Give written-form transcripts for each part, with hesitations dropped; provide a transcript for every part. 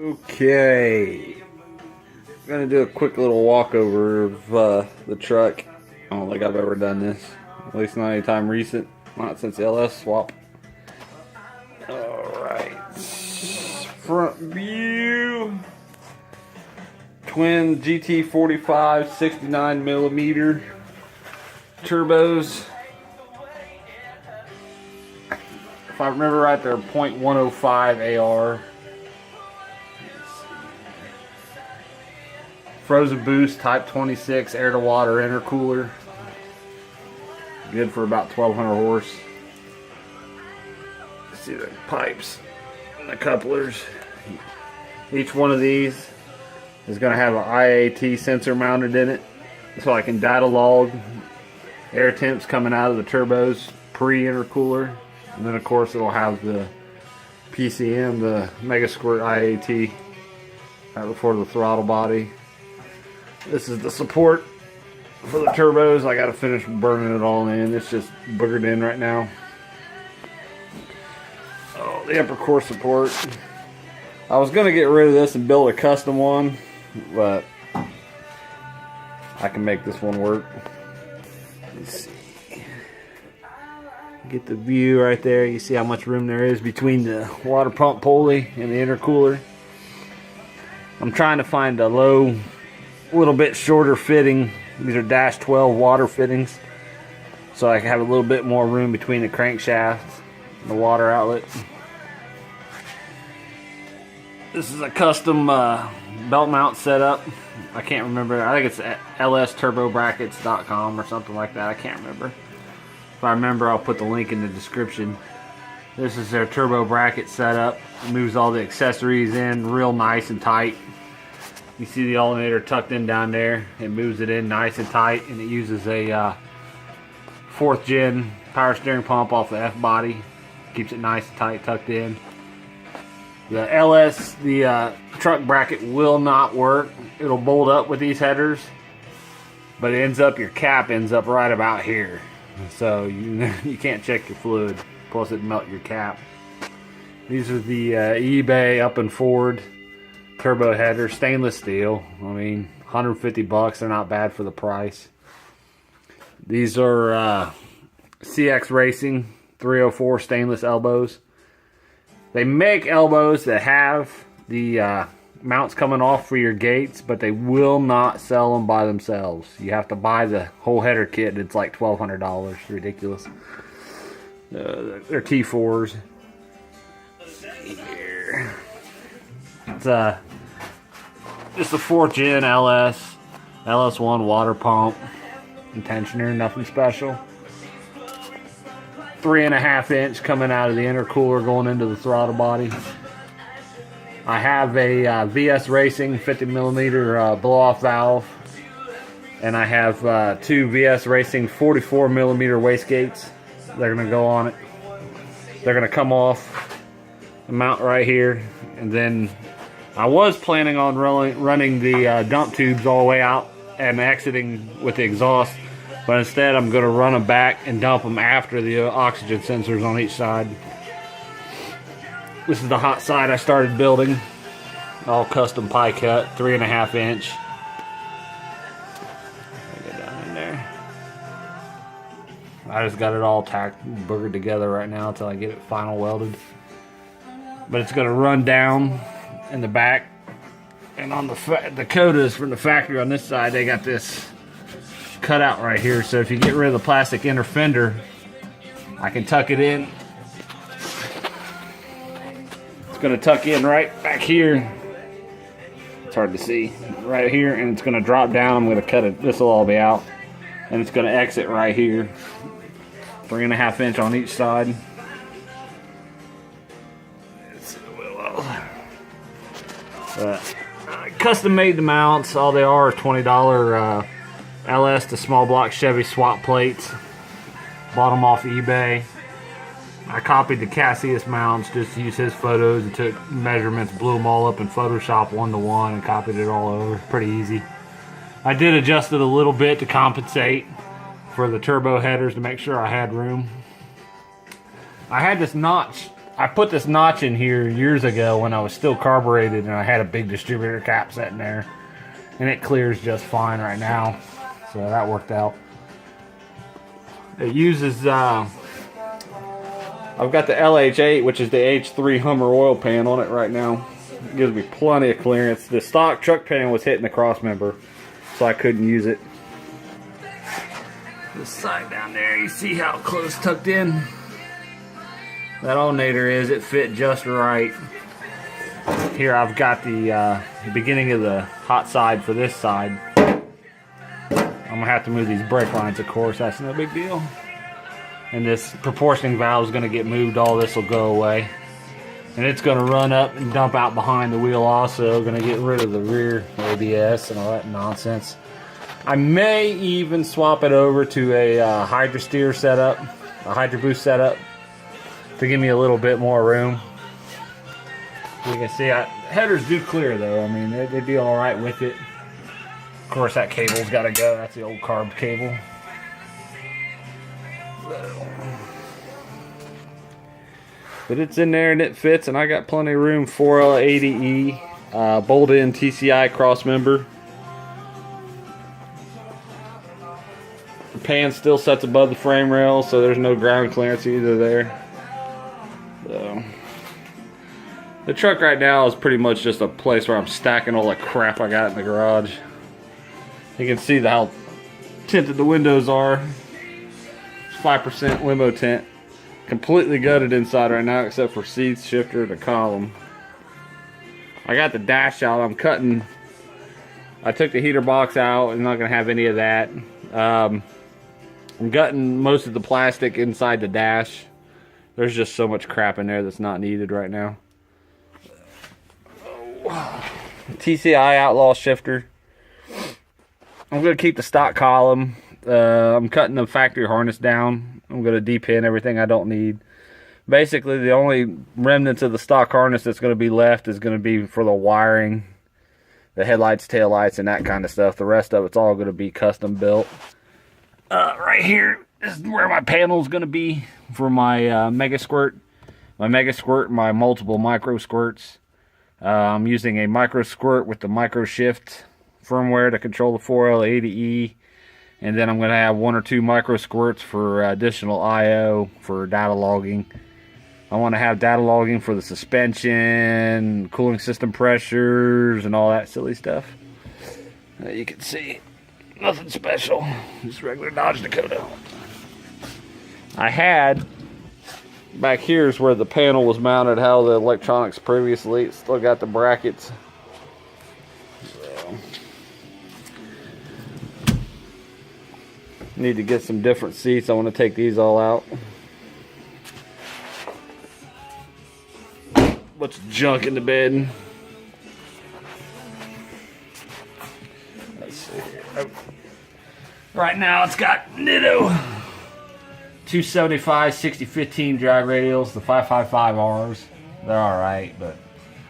Okay, I'm gonna do a quick little walkover of the truck. I don't think I've ever done this, at least not anytime recent, not since the LS swap. Alright, front view, twin GT45 69mm turbos. If I remember right, they're .105 AR. Frozen boost, type 26, air to water intercooler. Good for about 1200 horse. See the pipes and the couplers. Each one of these is going to have an IAT sensor mounted in it, so I can data log air temps coming out of the turbos pre-intercooler. And then of course it'll have the PCM, the Mega Squirt IAT right before the throttle body. This is the support for the turbos. I gotta finish burning it all in. It's just boogered in right now. Oh, the upper core support. I was gonna get rid of this and build a custom one, but I can make this one work. Let's see. Get the view right there. You see how much room there is between the water pump pulley and the intercooler. I'm trying to find a low, little bit shorter fitting. These are dash 12 water fittings, so I can have a little bit more room between the crankshaft and the water outlet. This is a custom belt mount setup. I can't remember. I think it's at lsturbobrackets.com or something like that. I can't remember. If I remember, I'll put the link in the description. This is their turbo bracket setup. It moves all the accessories in real nice and tight. You see the alternator tucked in down there. It moves it in nice and tight, and it uses a 4th gen power steering pump off the F body. Keeps it nice and tight, tucked in. The LS, the truck bracket will not work. It'll bolt up with these headers, but it ends up, your cap ends up right about here. So you can't check your fluid, plus it'd melt your cap. These are the eBay up and forward turbo headers, stainless steel. I mean, 150 bucks, they're not bad for the price. These are CX Racing 304 stainless elbows. They make elbows that have the mounts coming off for your gates, but they will not sell them by themselves. You have to buy the whole header kit, and it's like $1,200. Ridiculous. They're T4s. Here. It's just a 4th gen LS1 water pump, and tensioner, nothing special. 3.5 inch coming out of the intercooler going into the throttle body. I have a VS Racing 50mm blow-off valve, and I have 2 VS Racing 44mm wastegates. They're going to go on it. They're going to come off the mount right here, and then I was planning on running the dump tubes all the way out and exiting with the exhaust, but instead I'm going to run them back and dump them after the oxygen sensors on each side. This is the hot side I started building. All custom pie cut, 3.5 inch. Get down in there. I just got it all tacked, boogered together right now until I get it final welded. But it's going to run down in the back. And on the Dakotas from the factory on this side, they got this cutout right here. So if you get rid of the plastic inner fender, I can tuck it in. It's going to tuck in right back here. It's hard to see. Right here, and it's going to drop down. I'm going to cut it. This will all be out. And it's going to exit right here. 3.5 inch on each side. Custom made the mounts. All they are $20 LS to small block Chevy swap plates. Bought them off eBay. I copied the Cassius mounts, just used his photos and took measurements, blew them all up in Photoshop 1:1 and copied it all over. Pretty easy. I did adjust it a little bit to compensate for the turbo headers to make sure I had room. I had this notch I put this notch in here years ago when I was still carbureted and I had a big distributor cap sitting there. And it clears just fine right now. So that worked out. It uses, I've got the LH8, which is the H3 Hummer oil pan on it right now. It gives me plenty of clearance. The stock truck pan was hitting the cross member, so I couldn't use it. This side down there, you see how close tucked in that alternator is. It fit just right. Here I've got the beginning of the hot side for this side. I'm gonna have to move these brake lines, of course. That's no big deal. And this proportioning valve is gonna get moved. All this will go away, and it's gonna run up and dump out behind the wheel. Also, gonna get rid of the rear ABS and all that nonsense. I may even swap it over to a Hydra steer setup, a Hydra boost setup, to give me a little bit more room. You can see, headers do clear though. I mean, they'd be all right with it. Of course, that cable's got to go. That's the old carb cable. But it's in there and it fits, and I got plenty of room. 4L80E, bolt-in TCI cross member. The pan still sets above the frame rail, so there's no ground clearance either there. So the truck right now is pretty much just a place where I'm stacking all the crap I got in the garage. You can see how tinted the windows are. 5% limo tint. Completely gutted inside right now, except for seats, shifter, the column. I got the dash out. I'm cutting. I took the heater box out. I'm not gonna have any of that. I'm gutting most of the plastic inside the dash. There's just so much crap in there that's not needed right now. TCI Outlaw shifter. I'm going to keep the stock column. I'm cutting the factory harness down. I'm going to de-pin everything I don't need. Basically, the only remnants of the stock harness that's going to be left is going to be for the wiring, the headlights, taillights, and that kind of stuff. The rest of it's all going to be custom built. Right here is where my panel is going to be for my Mega Squirt. My Mega Squirt and my multiple micro squirts. I'm using a micro squirt with the micro shift firmware to control the 4L80E, and then I'm going to have 1 or 2 micro squirts for additional I/O for data logging. I want to have data logging for the suspension, cooling system pressures, and all that silly stuff. You can see, nothing special, just regular Dodge Dakota. I had, back here is where the panel was mounted, how the electronics previously, it's still got the brackets. Need to get some different seats. I want to take these all out. What's junk in the bed? Let's see here. Oh. Right now it's got Nitto 275 6015 drive radials, the 555Rs. They're alright, but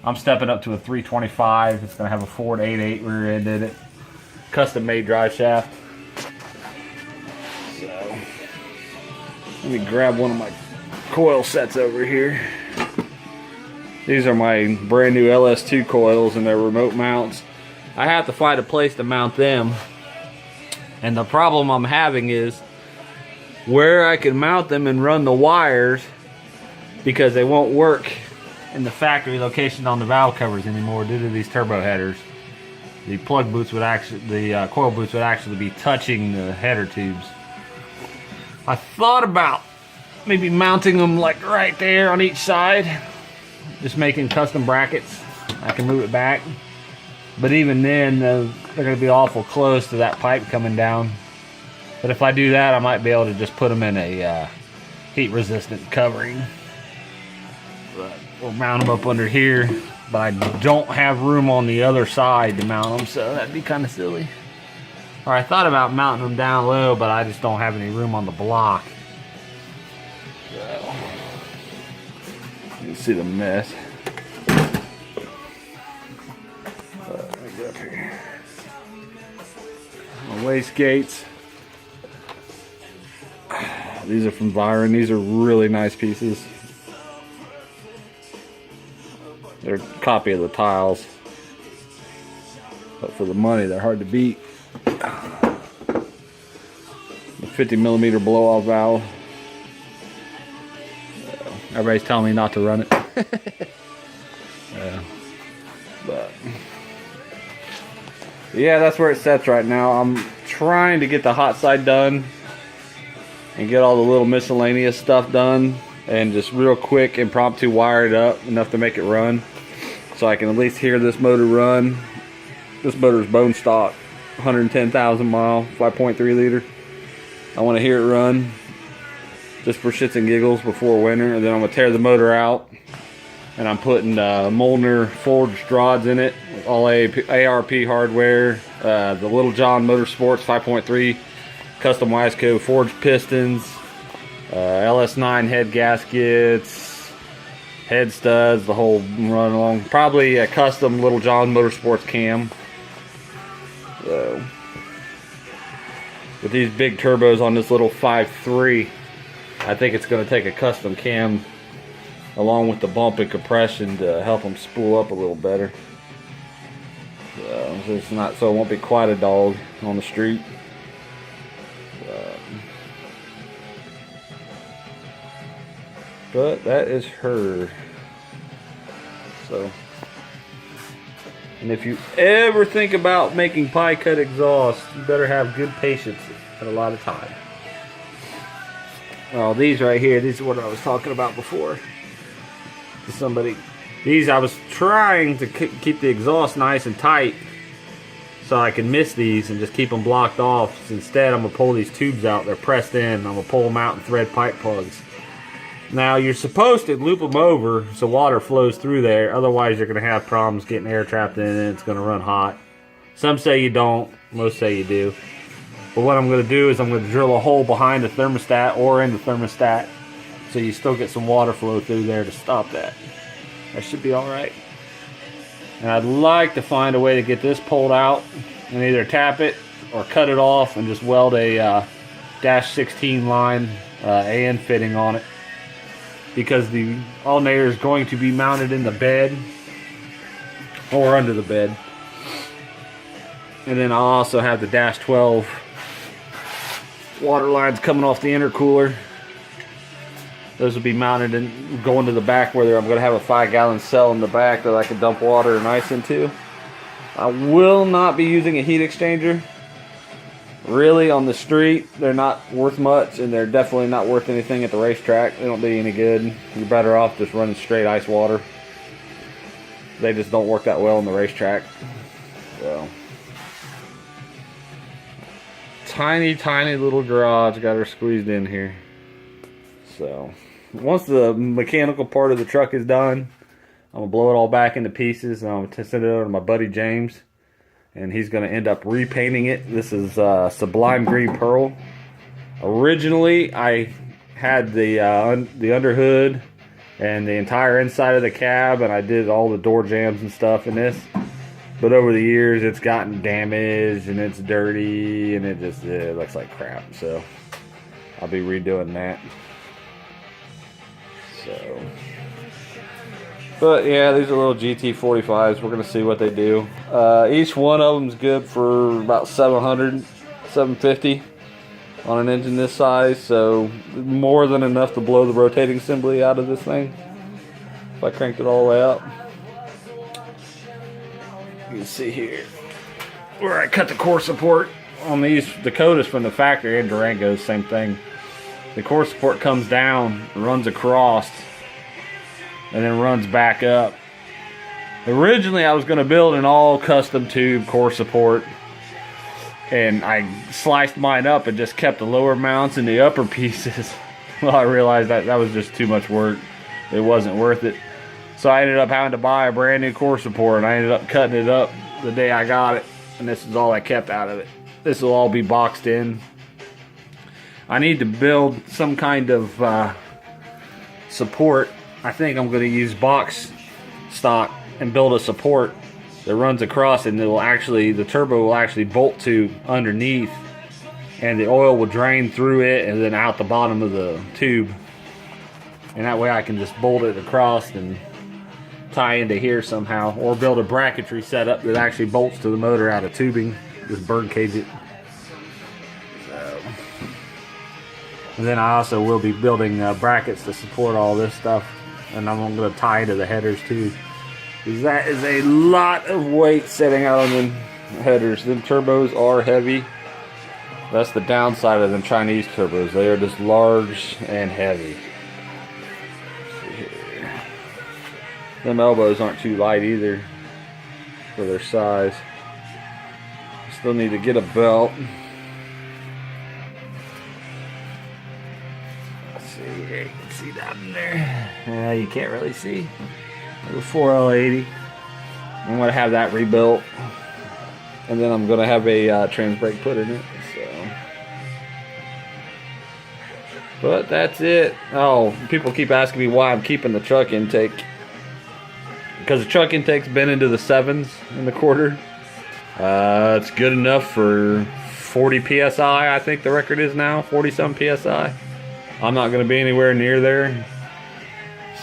I'm stepping up to a 325. It's going to have a Ford 8.8 rear end in it. Custom made drive shaft. So, let me grab one of my coil sets over here. These are my brand new LS2 coils and their remote mounts. I have to find a place to mount them. And the problem I'm having is where I can mount them and run the wires, because they won't work in the factory location on the valve covers anymore due to these turbo headers. The plug boots would actually, the coil boots would actually be touching the header tubes. I thought about maybe mounting them like right there on each side, just making custom brackets. I can move it back, but even then they're going to be awful close to that pipe coming down. But if I do that, I might be able to just put them in a heat resistant covering. But we'll mount them up under here, but I don't have room on the other side to mount them, so that'd be kind of silly. Or I thought about mounting them down low, but I just don't have any room on the block. So, you can see the mess. Let me get up here. My Wastegates. These are from Byron. These are really nice pieces. They're a copy of the tiles, but for the money, they're hard to beat. The 50mm blow-off valve. Everybody's telling me not to run it. But yeah, that's where it sets right now. I'm trying to get the hot side done and get all the little miscellaneous stuff done, and just real quick impromptu wire it up enough to make it run, so I can at least hear this motor run. This motor's bone stock, 110,000 mile, 5.3 liter. I want to hear it run just for shits and giggles before winter, and then I'm gonna tear the motor out, and I'm putting Molnar forged rods in it, all ARP hardware, the Little John Motorsports 5.3 custom Wiseco forged pistons, LS9 head gaskets, head studs, the whole run along. Probably a custom Little John Motorsports cam. So, with these big turbos on this little 5.3, I think it's going to take a custom cam along with the bump and compression to help them spool up a little better. So it's not, so it won't be quite a dog on the street. But that is her. So, and if you ever think about making pie cut exhaust, you better have good patience and a lot of time. Oh, these right here, these are what I was talking about before. To somebody, these I was trying to keep the exhaust nice and tight so I can miss these and just keep them blocked off. Instead, I'm gonna pull these tubes out. They're pressed in. I'm gonna pull them out and thread pipe plugs. Now you're supposed to loop them over so water flows through there. Otherwise, you're gonna have problems getting air trapped in it, and it's gonna run hot. Some say you don't. Most say you do. But what I'm going to do is I'm going to drill a hole behind the thermostat or in the thermostat, so you still get some water flow through there to stop that. That should be alright. And I'd like to find a way to get this pulled out and either tap it or cut it off and just weld a dash 16 line AN fitting on it, because the alternator is going to be mounted in the bed or under the bed. And then I'll also have the dash 12 water lines coming off the intercooler. Those will be mounted and going to the back where I'm going to have a 5-gallon cell in the back that I can dump water and ice into. I will not be using a heat exchanger. Really, on the street, they're not worth much, and they're definitely not worth anything at the racetrack. They don't do you any good. You're better off just running straight ice water. They just don't work that well on the racetrack. So, tiny little garage got her squeezed in here. So once the mechanical part of the truck is done, I'm gonna blow it all back into pieces, and I'm gonna send it over to my buddy James, and he's gonna end up repainting it. This is Sublime Green Pearl. Originally I had the underhood and the entire inside of the cab, and I did all the door jambs and stuff in this. But over the years, it's gotten damaged, and it's dirty, and it looks like crap. So I'll be redoing that. So, but yeah, these are little GT45s. We're gonna see what they do. Each one of them is good for about 700, 750 on an engine this size. So more than enough to blow the rotating assembly out of this thing if I cranked it all the way up. You can see here where I cut the core support on these Dakotas from the factory, and Durangos, same thing. The core support comes down, runs across, and then runs back up. Originally I was going to build an all custom tube core support, and I sliced mine up and just kept the lower mounts and the upper pieces. Well, I realized that was just too much work. It wasn't worth it. So I ended up having to buy a brand new core support, and I ended up cutting it up the day I got it, and this is all I kept out of it. This will all be boxed in. I need to build some kind of support. I think I'm going to use box stock and build a support that runs across, and the turbo will actually bolt to underneath, and the oil will drain through it and then out the bottom of the tube. And that way I can just bolt it across and tie into here somehow, or build a bracketry setup that actually bolts to the motor out of tubing. Just bird cage it. So, and then I also will be building brackets to support all this stuff, and I'm going to tie into the headers too. Because that is a lot of weight setting out on them headers. Them turbos are heavy. That's the downside of them Chinese turbos. They are just large and heavy. Them elbows aren't too light either for their size. Still need to get a belt. Let's see here, you can see down there. You can't really see. The 4L80. I'm going to have that rebuilt. And then I'm going to have a trans brake put in it. So. But that's it. Oh, people keep asking me why I'm keeping the truck intake. Because the truck intake's been into the 7s in the quarter. It's good enough for 40 PSI, I think the record is now. 40-some PSI. I'm not going to be anywhere near there.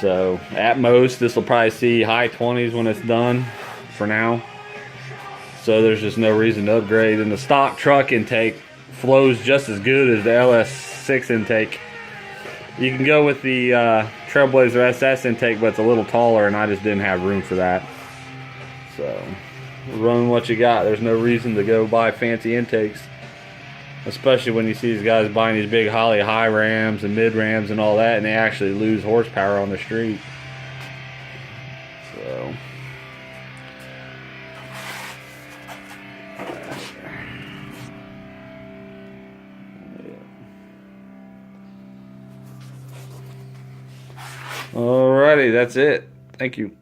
So, at most, this will probably see high 20s when it's done for now. So, there's just no reason to upgrade. And the stock truck intake flows just as good as the LS6 intake. You can go with the Trailblazer SS intake, but it's a little taller, and I just didn't have room for that. So, run what you got. There's no reason to go buy fancy intakes, especially when you see these guys buying these big Holley high rams and mid rams and all that, and they actually lose horsepower on the street. So, alrighty, that's it. Thank you.